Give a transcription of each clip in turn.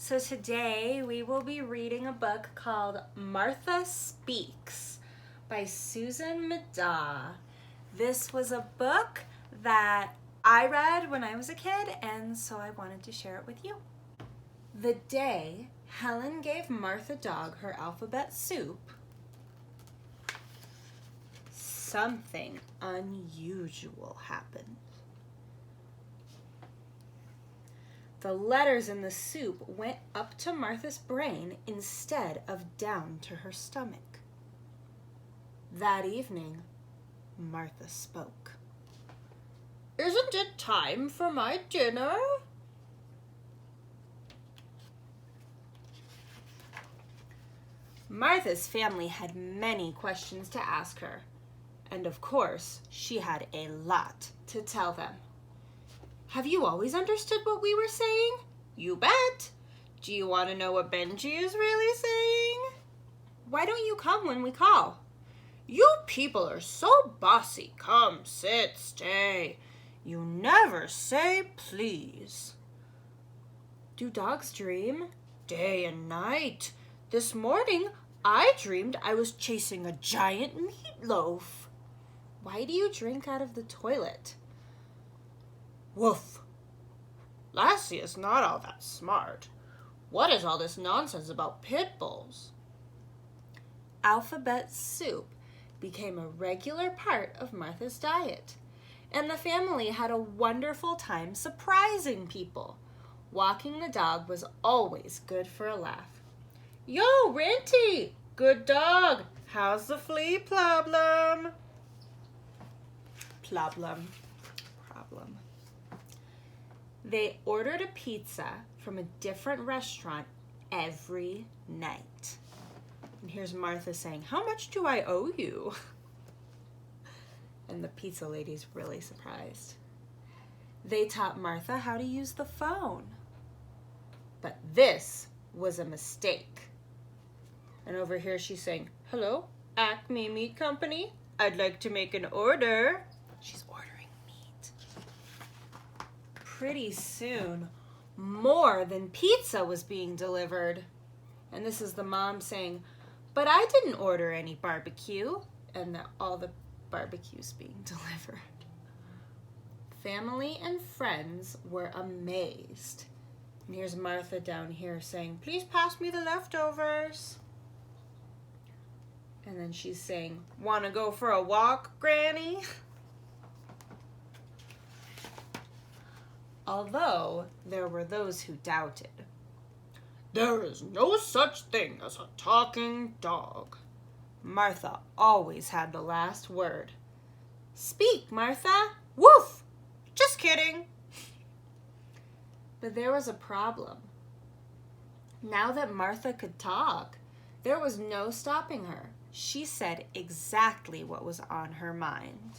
So today we will be reading a book called Martha Speaks by Susan Meddaugh. This was a book that I read when I was a kid, and so I wanted to share it with you. The day Helen gave Martha Dog her alphabet soup, something unusual happened. The letters in the soup went up to Martha's brain instead of down to her stomach. That evening, Martha spoke. "Isn't it time for my dinner?" Martha's family had many questions to ask her, and of course, she had a lot to tell them. "Have you always understood what we were saying?" "You bet." "Do you want to know what Benji is really saying?" "Why don't you come when we call?" "You people are so bossy. Come, sit, stay. You never say please." "Do dogs dream?" "Day and night. This morning, I dreamed I was chasing a giant meatloaf." "Why do you drink out of the toilet?" "Woof. Lassie is not all that smart. What is all this nonsense about pit bulls?" Alphabet soup became a regular part of Martha's diet, and the family had a wonderful time surprising people. Walking the dog was always good for a laugh. "Yo, Renty! Good dog! How's the flea problem?" Problem. They ordered a pizza from a different restaurant every night. And here's Martha saying, "How much do I owe you?" And the pizza lady's really surprised. They taught Martha how to use the phone. But this was a mistake. And over here she's saying, "Hello, Acme Meat Company. I'd like to make an order." She's ordering meat. Pretty soon, more than pizza was being delivered. And this is the mom saying, "But I didn't order any barbecue." And all the barbecue's being delivered. Family and friends were amazed. And here's Martha down here saying, "Please pass me the leftovers." And then she's saying, "Want to go for a walk, Granny?" Although there were those who doubted. "There is no such thing as a talking dog." Martha always had the last word. "Speak, Martha." "Woof! Just kidding." But there was a problem. Now that Martha could talk, there was no stopping her. She said exactly what was on her mind.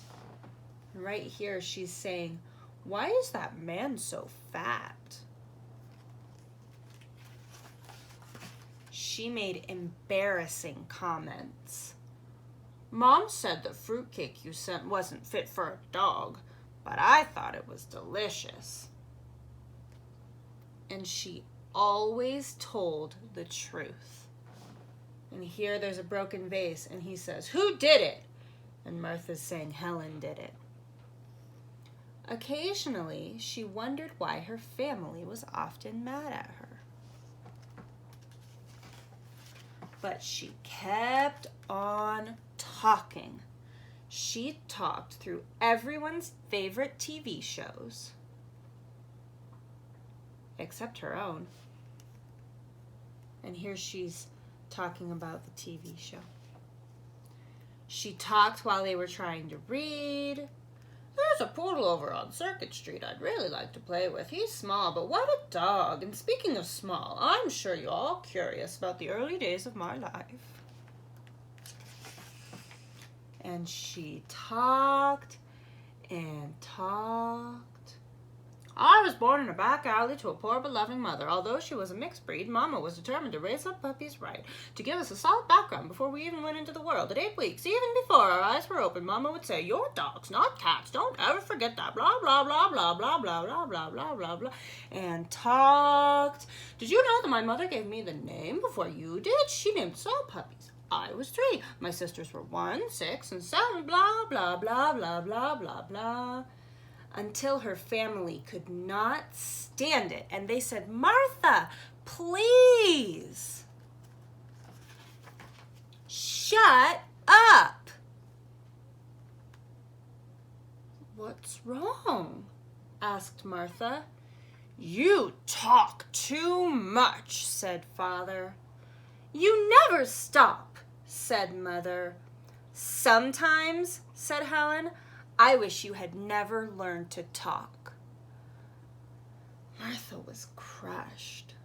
Right here she's saying, "Why is that man so fat?" She made embarrassing comments. "Mom said the fruitcake you sent wasn't fit for a dog, but I thought it was delicious." And she always told the truth. And here there's a broken vase, and he says, "Who did it?" And Martha's saying Helen did it. Occasionally, she wondered why her family was often mad at her. But she kept on talking. She talked through everyone's favorite TV shows, except her own. And here she's talking about the TV show. She talked while they were trying to read. "There's a poodle over on Circuit Street I'd really like to play with. He's small, but what a dog. And speaking of small, I'm sure you're all curious about the early days of my life." And she talked and talked. I was born in a back alley to a poor but loving mother. Although she was a mixed breed, Mama was determined to raise up puppies right, to give us a solid background before we even went into the world. At 8 weeks, even before our eyes were open, Mama would say, "You're dogs, not cats. Don't ever forget that. Blah, blah, blah, blah, blah, blah, blah, blah, blah, blah, blah," and talked. Did you know that my mother gave me the name before you did? She named us all puppies. I was 3. My sisters were 1, 6, and 7. Blah, blah, blah, blah, blah, blah, blah. Until her family could not stand it, and they said, "Martha, please, shut up." "What's wrong?" asked Martha. "You talk too much," said Father. "You never stop," said Mother. "Sometimes," said Helen, "I wish you had never learned to talk." Martha was crushed.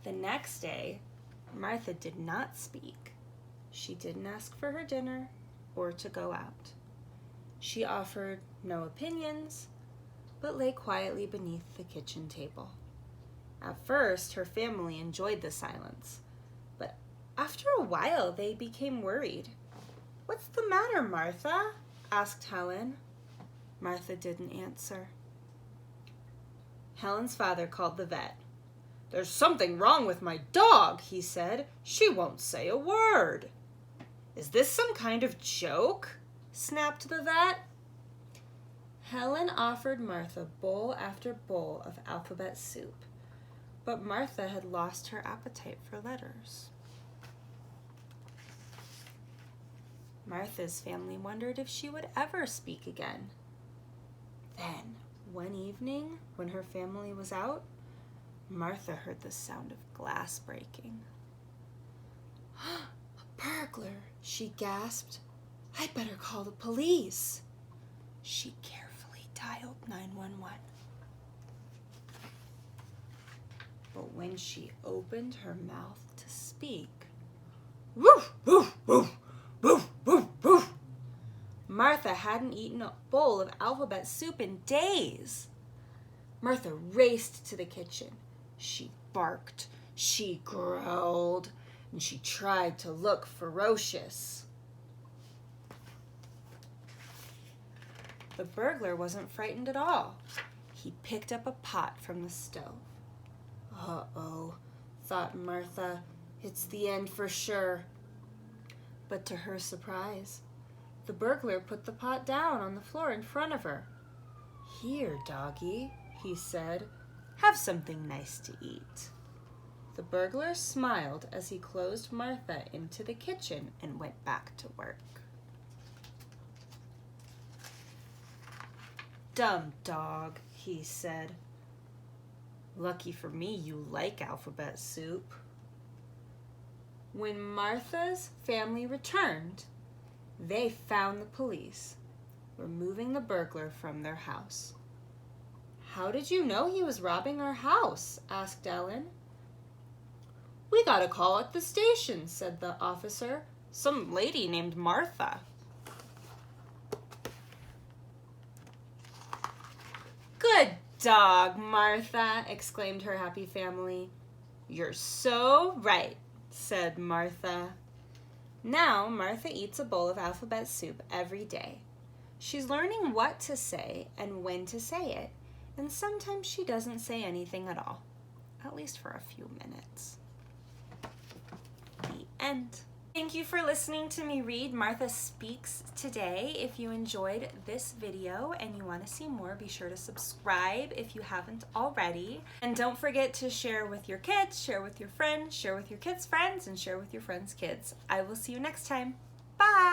The next day, Martha did not speak. She didn't ask for her dinner or to go out. She offered no opinions, but lay quietly beneath the kitchen table. At first, her family enjoyed the silence, but after a while, they became worried. "What's the matter, Martha?" asked Helen. Martha didn't answer. Helen's father called the vet. "There's something wrong with my dog," he said. "She won't say a word." "Is this some kind of joke?" snapped the vet. Helen offered Martha bowl after bowl of alphabet soup, but Martha had lost her appetite for letters. Martha's family wondered if she would ever speak again. Then, one evening, when her family was out, Martha heard the sound of glass breaking. "A burglar," she gasped. "I'd better call the police." She carefully dialed 911. But when she opened her mouth to speak, "Woof, woof, woof, woof, woof, woof," Martha hadn't eaten a bowl of alphabet soup in days. Martha raced to the kitchen. She barked, she growled, and she tried to look ferocious. The burglar wasn't frightened at all. He picked up a pot from the stove. "Uh-oh," thought Martha. "It's the end for sure." But to her surprise, the burglar put the pot down on the floor in front of her. "Here, doggy," he said. "Have something nice to eat." The burglar smiled as he closed Martha into the kitchen and went back to work. "Dumb dog," he said. "Lucky for me you like alphabet soup." When Martha's family returned, they found the police removing the burglar from their house. "How did you know he was robbing our house?" asked Ellen. "We got a call at the station," said the officer. "Some lady named Martha." "Good dog, Martha," exclaimed her happy family. "You're so right," said Martha. Now Martha eats a bowl of alphabet soup every day. She's learning what to say and when to say it, and sometimes she doesn't say anything at all, at least for a few minutes. The end. Thank you for listening to me read Martha Speaks today. If you enjoyed this video and you want to see more, be sure to subscribe if you haven't already. And don't forget to share with your kids, share with your friends, share with your kids' friends, and share with your friends' kids. I will see you next time. Bye!